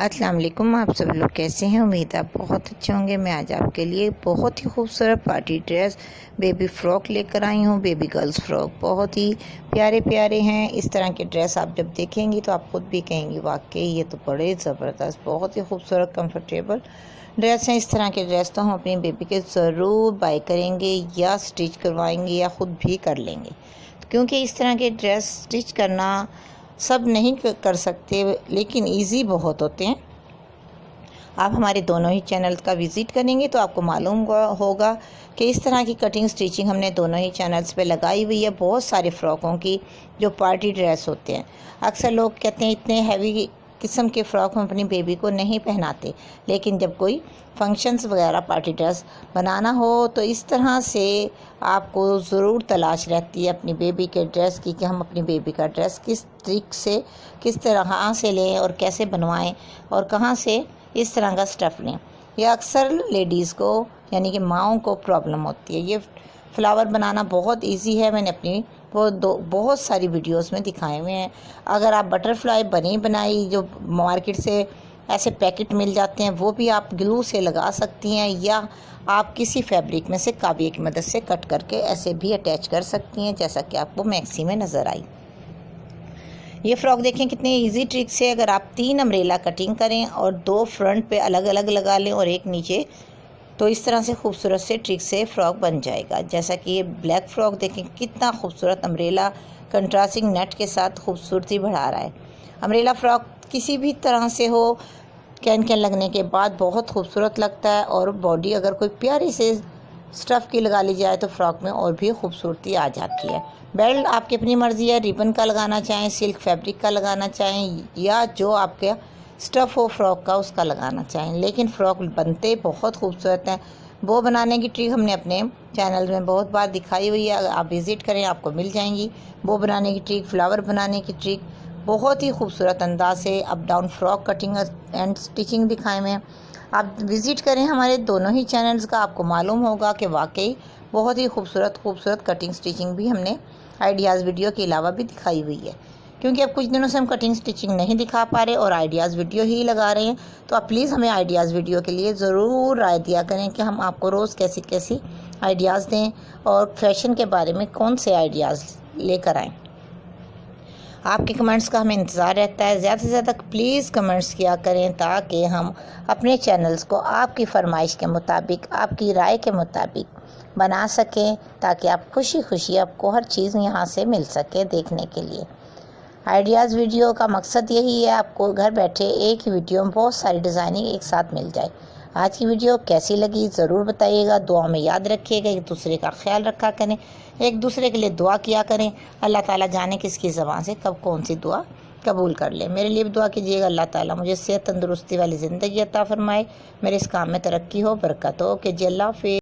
अस्सलाम वालेकुम। आप सब लोग कैसे हैं? उम्मीद आप बहुत अच्छे होंगे। मैं आज आपके लिए बहुत ही खूबसूरत पार्टी ड्रेस बेबी फ़्रॉक लेकर आई हूँ। बेबी गर्ल्स फ़्रॉक बहुत ही प्यारे प्यारे हैं। इस तरह के ड्रेस आप जब देखेंगी तो आप खुद भी कहेंगी वाकई ये तो बड़े ज़बरदस्त बहुत ही खूबसूरत कंफर्टेबल ड्रेस हैं। इस तरह के ड्रेस तो हम अपनी बेबी के ज़रूर बाय करेंगे या स्टिच करवाएंगे या ख़ुद भी कर लेंगे, क्योंकि इस तरह के ड्रेस स्टिच करना सब नहीं कर सकते, लेकिन इजी बहुत होते हैं। आप हमारे दोनों ही चैनल का विज़िट करेंगे तो आपको मालूम होगा कि इस तरह की कटिंग स्टिचिंग हमने दोनों ही चैनल्स पे लगाई हुई है बहुत सारे फ़्रॉकों की जो पार्टी ड्रेस होते हैं। अक्सर लोग कहते हैं इतने हैवी किस्म के फ़्रॉक हम अपनी बेबी को नहीं पहनाते, लेकिन जब कोई फंक्शंस वगैरह पार्टी ड्रेस बनाना हो तो इस तरह से आपको ज़रूर तलाश रहती है अपनी बेबी के ड्रेस की कि हम अपनी बेबी का ड्रेस किस ट्रिक से किस तरह से लें और कैसे बनवाएं और कहाँ से इस तरह का स्टफ़ लें। यह अक्सर लेडीज़ को यानी कि माओं को प्रॉब्लम होती है। ये फ्लावर बनाना बहुत इजी है, मैंने अपनी बहुत सारी वीडियोस में दिखाए हुए हैं। अगर आप बटरफ्लाई बनी बनाई जो मार्केट से ऐसे पैकेट मिल जाते हैं वो भी आप ग्लू से लगा सकती हैं, या आप किसी फैब्रिक में से काबिये की मदद से कट करके ऐसे भी अटैच कर सकती हैं, जैसा कि आपको मैक्सी में नज़र आई। ये फ़्रॉक देखें कितने इजी ट्रिक से अगर आप 3 अम्ब्रेला कटिंग करें और 2 फ्रंट पे अलग अलग लगा लें और एक नीचे, तो इस तरह से खूबसूरत से ट्रिक से फ़्रॉक बन जाएगा। जैसा कि ये ब्लैक फ़्रॉक देखें कितना खूबसूरत अम्ब्रेला कंट्रास्टिंग नेट के साथ खूबसूरती बढ़ा रहा है। अम्ब्रेला फ़्रॉक किसी भी तरह से हो, कैन लगने के बाद बहुत खूबसूरत लगता है, और बॉडी अगर कोई प्यारी से स्टफ़ की लगा ली जाए तो फ़्रॉक में और भी खूबसूरती आ जाती है। बेल्ट आपकी अपनी मर्ज़ी है, रिबन का लगाना चाहें, सिल्क फैब्रिक का लगाना चाहें, या जो आपके स्टफ़ हो फ़्रॉक का उसका लगाना चाहें, लेकिन फ़्रॉक बनते बहुत खूबसूरत हैं। वो बनाने की ट्रिक हमने अपने चैनल में बहुत बार दिखाई हुई है, आप विज़िट करें आपको मिल जाएंगी। वो बनाने की ट्रिक, फ्लावर बनाने की ट्रिक बहुत ही खूबसूरत अंदाज से up down frock cutting and stitching दिखाए हुए हैं। आप विज़िट करें हमारे दोनों ही चैनल्स का, आपको मालूम होगा कि वाकई बहुत ही खूबसूरत कटिंग स्टिचिंग भी हमने आइडियाज़ वीडियो के अलावा भी दिखाई हुई है। क्योंकि अब कुछ दिनों से हम कटिंग स्टिचिंग नहीं दिखा पा रहे और आइडियाज़ वीडियो ही लगा रहे हैं, तो आप प्लीज़ हमें आइडियाज़ वीडियो के लिए ज़रूर राय दिया करें कि हम आपको रोज़ कैसी आइडियाज़ दें और फैशन के बारे में कौन से आइडियाज़ लेकर आएँ। आपके कमेंट्स का हमें इंतज़ार रहता है। ज़्यादा से ज़्यादा प्लीज़ कमेंट्स किया करें ताकि हम अपने चैनल्स को आपकी फरमाइश के मुताबिक, आपकी राय के मुताबिक बना सकें, ताकि आप खुशी आपको हर चीज़ यहाँ से मिल सके देखने के लिए। आइडियाज़ वीडियो का मकसद यही है, आपको घर बैठे एक ही वीडियो में बहुत सारी डिज़ाइनिंग एक साथ मिल जाए। आज की वीडियो कैसी लगी ज़रूर बताइएगा। दुआ में याद रखिएगा, एक दूसरे का ख्याल रखा करें, एक दूसरे के लिए दुआ किया करें। अल्लाह ताला जाने किसकी ज़बान से कब कौन सी दुआ कबूल कर ले। मेरे लिए भी दुआ कीजिएगा, अल्लाह ताला मुझे सेहत तंदुरुस्ती वाली ज़िंदगी अता फ़रमाए, मेरे इस काम में तरक्की हो, बरकत हो। कि जी अल्लाह हाफ़िज़।